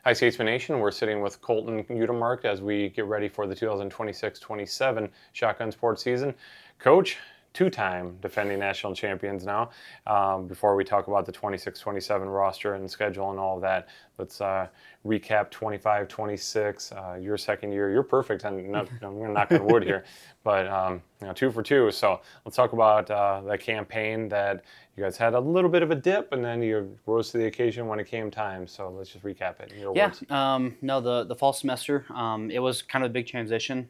Hi, Statesman Nation. We're sitting with Colton Udemark as we get ready for the 2026-27 Shotgun Sports season. Coach, two-time defending national champions now. Before we talk about the 26-27 roster and schedule and all of that, let's recap 25-26. Your second year, you're perfect. I'm going to knock on wood here, but 2 for 2. So let's talk about that campaign that you guys had a little bit of a dip, and then you rose to the occasion when it came time. So let's just recap it in your Yeah, words. no, the fall semester, it was kind of a big transition.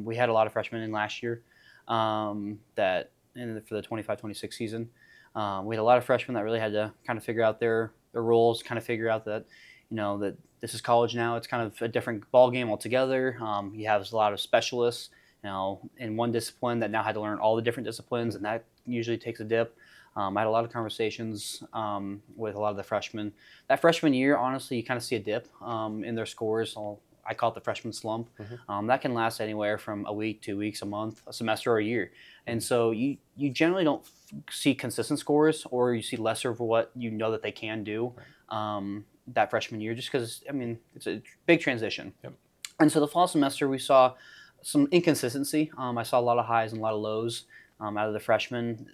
We had a lot of freshmen in last year for the 25-26 season. We had a lot of freshmen that really had to kind of figure out their roles, kind of figure out that, that this is college now. It's kind of a different ball game altogether. You have a lot of specialists, in one discipline that now had to learn all the different disciplines, and that usually takes a dip. I had a lot of conversations with a lot of the freshmen. That freshman year, honestly, you kind of see a dip in their scores. I call it the freshman slump. That can last anywhere from a week, 2 weeks, a month, a semester, or a year. And so you generally don't see consistent scores, or you see lesser of what you know that they can do that freshman year, just because, it's a big transition. Yep. And so the fall semester, we saw some inconsistency. I saw a lot of highs and a lot of lows out of the freshmen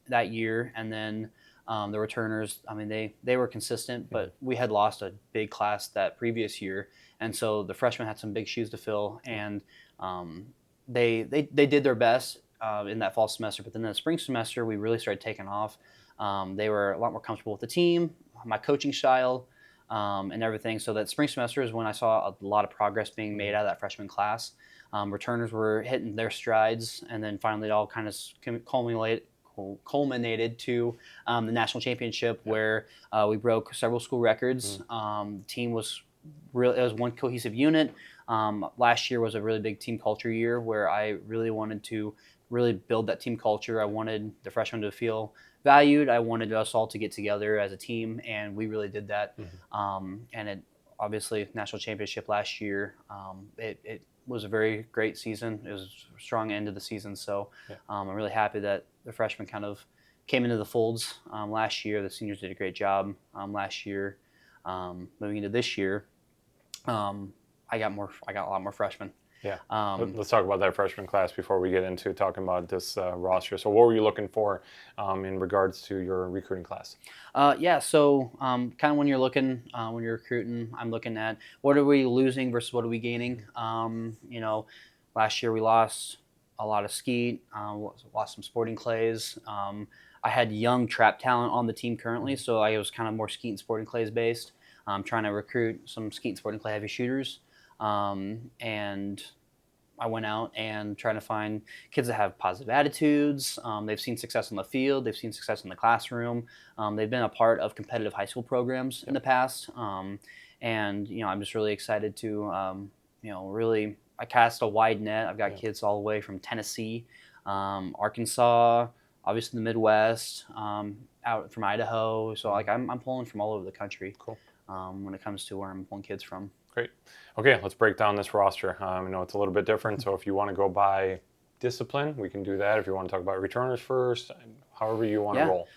that year, and then the returners, they were consistent, but we had lost a big class that previous year, and so the freshmen had some big shoes to fill, and they did their best in that fall semester, but then in the spring semester, we really started taking off. They were a lot more comfortable with the team, my coaching style, and everything, so that spring semester is when I saw a lot of progress being made out of that freshman class. Returners were hitting their strides, and then finally it all kind of culminated to the national championship, where we broke several school records. The team was it was one cohesive unit. Last year was a really big team culture year, where I really wanted to really build that team culture. I wanted the freshmen to feel valued. I wanted us all to get together as a team, and we really did that. And it obviously national championship last year. It was a very great season. It was a strong end of the season, so I'm really happy that the freshmen kind of came into the folds last year. The seniors did a great job last year. Moving into this year, I got a lot more freshmen. Yeah. Let's talk about that freshman class before we get into talking about this roster. So what were you looking for in regards to your recruiting class? So kind of when you're looking, when you're recruiting, I'm looking at what are we losing versus what are we gaining. Last year we lost a lot of skeet, lost some sporting clays. I had young trap talent on the team currently, so I was kind of more skeet and sporting clays based. Trying to recruit some skeet and sporting clay heavy shooters. And I went out and trying to find kids that have positive attitudes. They've seen success on the field. They've seen success in the classroom. They've been a part of competitive high school programs in the past. And I'm just really excited to, I cast a wide net. I've got kids all the way from Tennessee, Arkansas, obviously the Midwest, out from Idaho. So I'm pulling from all over the country. Cool. When it comes to where I'm pulling kids from. Great. Okay, let's break down this roster. I know it's a little bit different, so if you want to go by discipline, we can do that. If you want to talk about returners first, however you want to roll.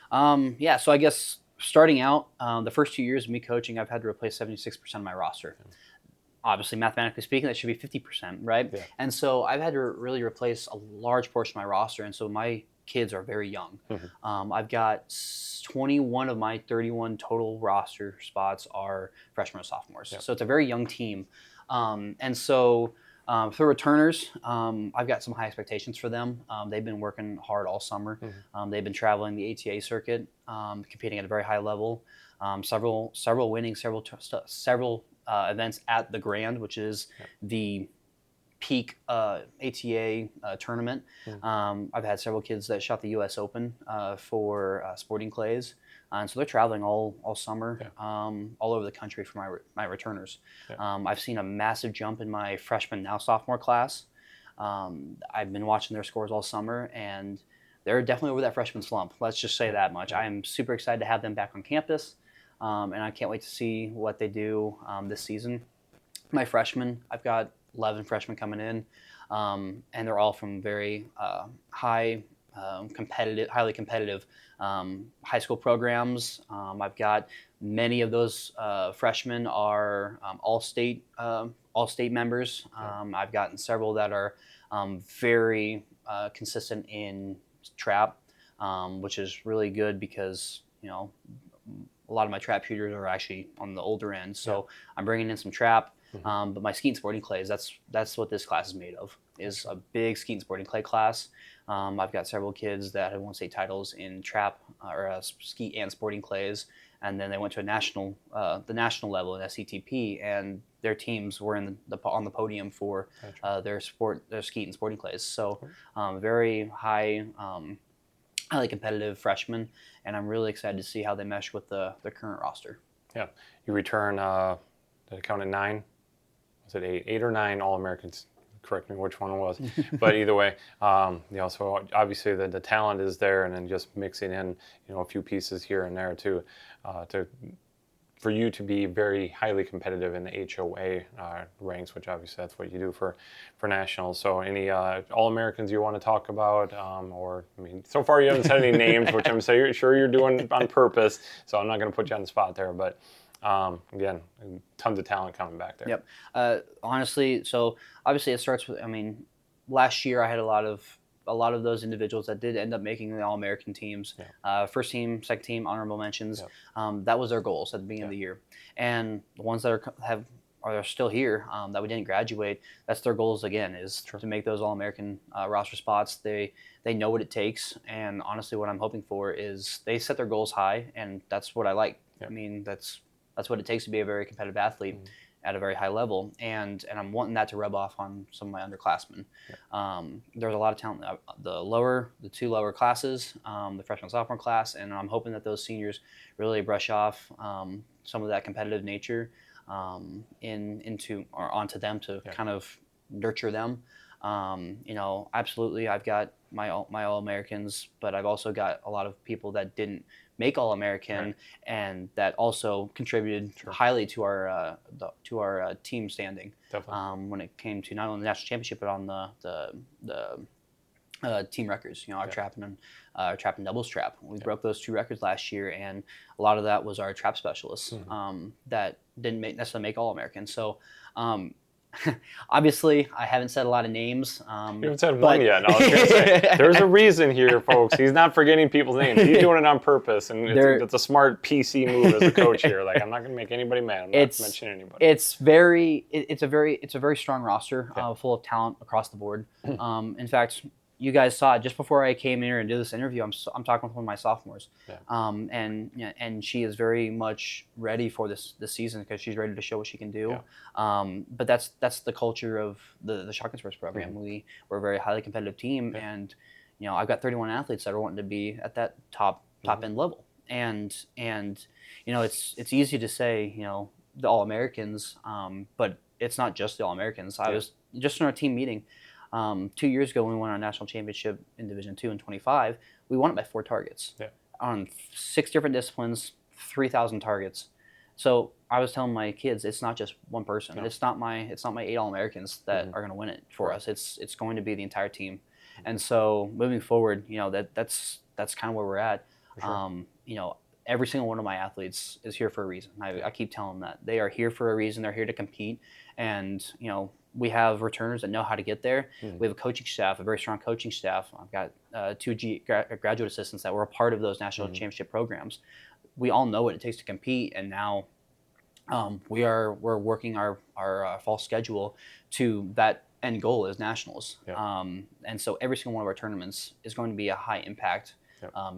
So I guess starting out, the first 2 years of me coaching, I've had to replace 76% of my roster. Obviously, mathematically speaking, that should be 50%, right? Yeah. And so I've had to really replace a large portion of my roster, and so my kids are very young. I've got 21 of my 31 total roster spots are freshmen and sophomores. So it's a very young team. And so for returners, I've got some high expectations for them. They've been working hard all summer. They've been traveling the ATA circuit, competing at a very high level. Several winning several events at the Grand, which is the peak ATA tournament. I've had several kids that shot the U.S. Open for sporting clays, and so they're traveling all summer, all over the country for my returners. I've seen a massive jump in my freshman, now sophomore class. I've been watching their scores all summer, and they're definitely over that freshman slump. Let's just say that much. I'm super excited to have them back on campus, and I can't wait to see what they do this season. My freshmen, I've got 11 freshmen coming in, and they're all from very high highly competitive high school programs. I've got many of those freshmen are all state members. I've gotten several that are very consistent in trap, which is really good because a lot of my trap shooters are actually on the older end. So I'm bringing in some trap. But my skeet and sporting clays, that's what this class is made of, is a big skeet and sporting clay class. I've got several kids that have won state titles in trap or skeet and sporting clays, and then they went to the national level in SCTP, and their teams were on the podium for their skeet and sporting clays. So very highly competitive freshmen, and I'm really excited to see how they mesh with the current roster. Yeah, you return. Did I count it 9? Was it 8 or 9 All-Americans? Correct me which one it was. But either way, so obviously the talent is there, and then just mixing in, a few pieces here and there too, for you to be very highly competitive in the HOA ranks, which obviously that's what you do for nationals. So any All-Americans you want to talk about, so far you haven't said any names, which I'm sure you're doing on purpose. So I'm not going to put you on the spot there, but. Again, tons of talent coming back there. Yep. Honestly, so obviously it starts with. Last year I had a lot of those individuals that did end up making the All-American teams. First team, second team, honorable mentions. That was their goals at the beginning of the year, and the ones that are still here that we didn't graduate. That's their goals again, is to make those All-American roster spots. They know what it takes, and honestly, what I'm hoping for is they set their goals high, and that's what I like. That's what it takes to be a very competitive athlete at a very high level, and I'm wanting that to rub off on some of my underclassmen. There's a lot of talent. The 2 lower classes, the freshman sophomore class, and I'm hoping that those seniors really brush off some of that competitive nature onto them to kind of nurture them. Absolutely, I've got my All-Americans, but I've also got a lot of people that didn't make All-American and that also contributed highly to our team standing. When it came to not only the national championship but on the team records. Our trap and doubles trap. We broke those 2 records last year, and a lot of that was our trap specialists that didn't necessarily make All-American. So. Obviously, I haven't said a lot of names. You haven't said one yet. No, I was going to say, there's a reason here, folks. He's not forgetting people's names. He's doing it on purpose, and it's a smart PC move as a coach here. Like, I'm not going to make anybody mad. I'm not mentioning anybody. It's a very strong roster, full of talent across the board. In fact, you guys saw it just before I came here and did this interview. I'm talking with one of my sophomores, and she is very much ready for this season because she's ready to show what she can do. But that's the culture of the Shotgun Sports program. We're a very highly competitive team, and I've got 31 athletes that are wanting to be at that top end level. And it's easy to say the All-Americans, but it's not just the All-Americans. I was just in our team meeting. 2 years ago, when we won our national championship in Division II in 25, we won it by 4 targets on 6 different disciplines, 3,000 targets. So I was telling my kids, it's not just one person. No. It's not my 8 All-Americans that are going to win it for us. It's going to be the entire team. And so moving forward, that's kind of where we're at. Sure. Every single one of my athletes is here for a reason. I keep telling them that they are here for a reason. They're here to compete, and we have returners that know how to get there. We have a coaching staff, a very strong coaching staff. I've got 2 graduate assistants that were a part of those national championship programs. We all know what it takes to compete, and now we're working our fall schedule to that end goal is nationals. And so every single one of our tournaments is going to be a high impact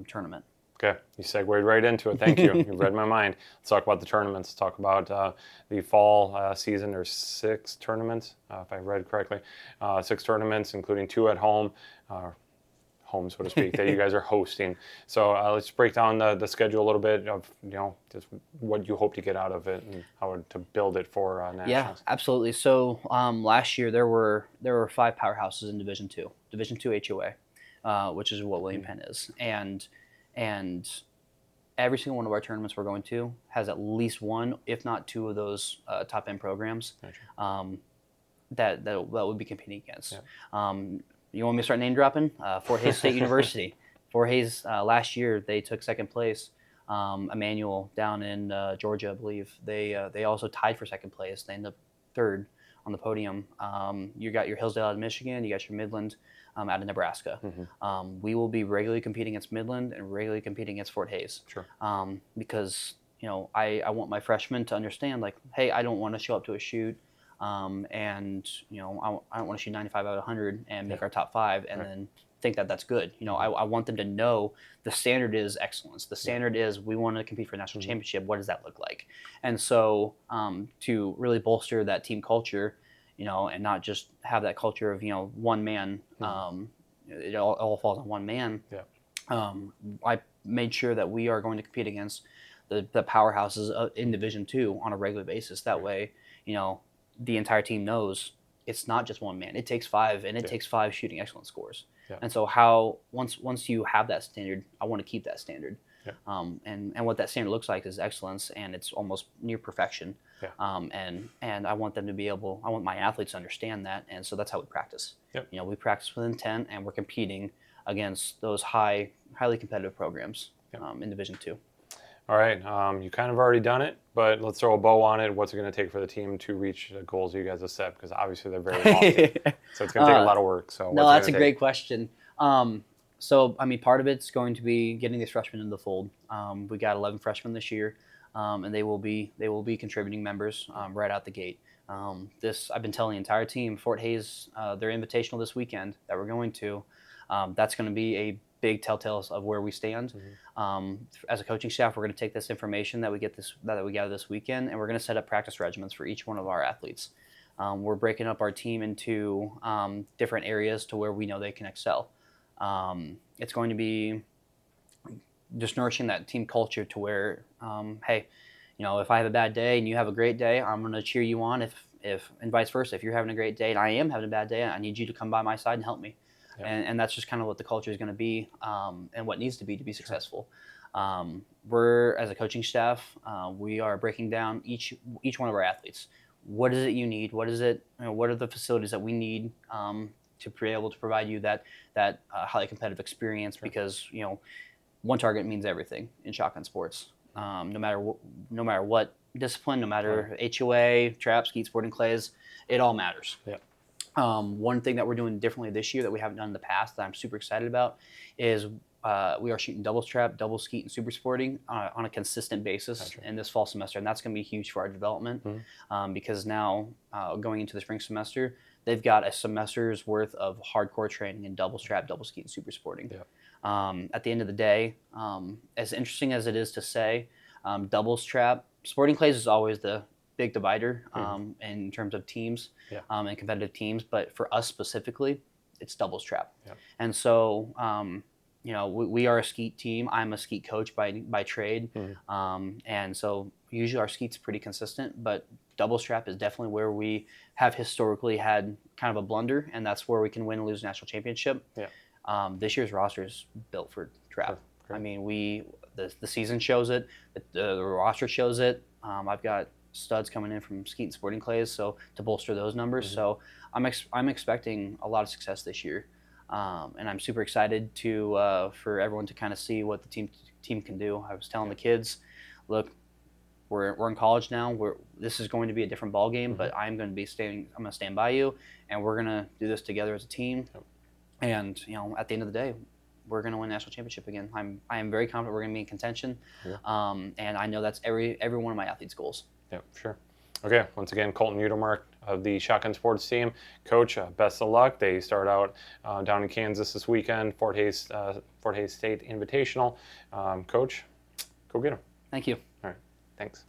tournament. Okay, you segued right into it. Thank you. You read my mind. Let's talk about the tournaments. Let's talk about the fall season. There's 6 tournaments, if I read correctly. 6 tournaments, including 2 at home, so to speak, that you guys are hosting. So let's break down the schedule a little bit of just what you hope to get out of it and how to build it for nationals. Yeah, absolutely. So last year there were 5 powerhouses in Division II HOA, which is what William Penn is, and every single one of our tournaments we're going to has at least 1, if not 2 of those top end programs that would be competing against. You want me to start name dropping? Fort Hays State University. Fort Hays, last year, they took second place. Emmanuel down in Georgia, I believe. They also tied for second place. They ended up third on the podium. You got your Hillsdale out of Michigan. You got your Midland out of Nebraska. We will be regularly competing against Midland and regularly competing against Fort Hays. Sure. Because I want my freshmen to understand, like, hey, I don't want to show up to a shoot, and I don't want to shoot 95 out of 100 and make our top 5 and then think that that's good. I want them to know the standard is excellence. The standard is we want to compete for a national championship. What does that look like? And so to really bolster that team culture, and not just have that culture of one man. It all falls on one man. I made sure that we are going to compete against the powerhouses in Division II on a regular basis. That way, the entire team knows it's not just one man. It takes 5, and it takes 5 shooting excellence scores. And so once you have that standard, I want to keep that standard. And what that standard looks like is excellence, and it's almost near perfection. And I want them to be able, I want my athletes to understand that, and so that's how we practice. We practice with intent, and we're competing against those highly competitive programs in Division II. All right, you kind of already done it, but let's throw a bow on it. What's it going to take for the team to reach the goals you guys have set? Because obviously they're very lofty, so it's going to take a lot of work. So no, that's a great question. So part of it's going to be getting these freshmen in the fold. We got 11 freshmen this year, and they will be contributing members right out the gate. I've been telling the entire team, Fort Hays, their invitational this weekend that we're going to. That's going to be a big telltale of where we stand. As a coaching staff, we're going to take this information that we gather this weekend, and we're going to set up practice regimens for each one of our athletes. We're breaking up our team into different areas to where we know they can excel. It's going to be just nourishing that team culture to where, hey, if I have a bad day and you have a great day, I'm going to cheer you on. If and vice versa, if you're having a great day and I am having a bad day, I need you to come by my side and help me. And that's just kind of what the culture is going to be, and what needs to be successful. We're, as a coaching staff, we are breaking down each one of our athletes. What is it you need? What is it? What are the facilities that we need to be able to provide you that highly competitive experience? Because one target means everything in shotgun sports. No matter what discipline, no matter HOA, trap, skeet, sporting clays, it all matters. One thing that we're doing differently this year that we haven't done in the past that I'm super excited about is we are shooting doubles trap, double skeet, and super sporting on a consistent basis in this fall semester, and that's going to be huge for our development because now going into the spring semester, they've got a semester's worth of hardcore training in doubles trap, double skeet, and super sporting. At the end of the day, as interesting as it is to say, doubles trap, sporting clays is always the big divider in terms of teams and competitive teams, but for us specifically, it's doubles trap. And so, we are a skeet team. I'm a skeet coach by trade, and so usually our skeet's pretty consistent, but doubles trap is definitely where we have historically had kind of a blunder, and that's where we can win and lose a national championship. This year's roster is built for trap. The season shows it, the roster shows it. I've got studs coming in from skeet and sporting clays, so to bolster those numbers. So I'm expecting a lot of success this year, and I'm super excited for everyone to kind of see what the team can do. I was telling the kids, look, we're in college now. This is going to be a different ball game, but I'm going to stand by you, and we're going to do this together as a team. And at the end of the day, we're going to win a national championship again. I am very confident we're going to be in contention, and I know that's every one of my athletes' goals. Sure. Okay, once again, Colton Utermark of the Shotgun Sports team. Coach, best of luck. They start out down in Kansas this weekend, Fort Hays State Invitational. Coach, go get them. Thank you. All right, thanks.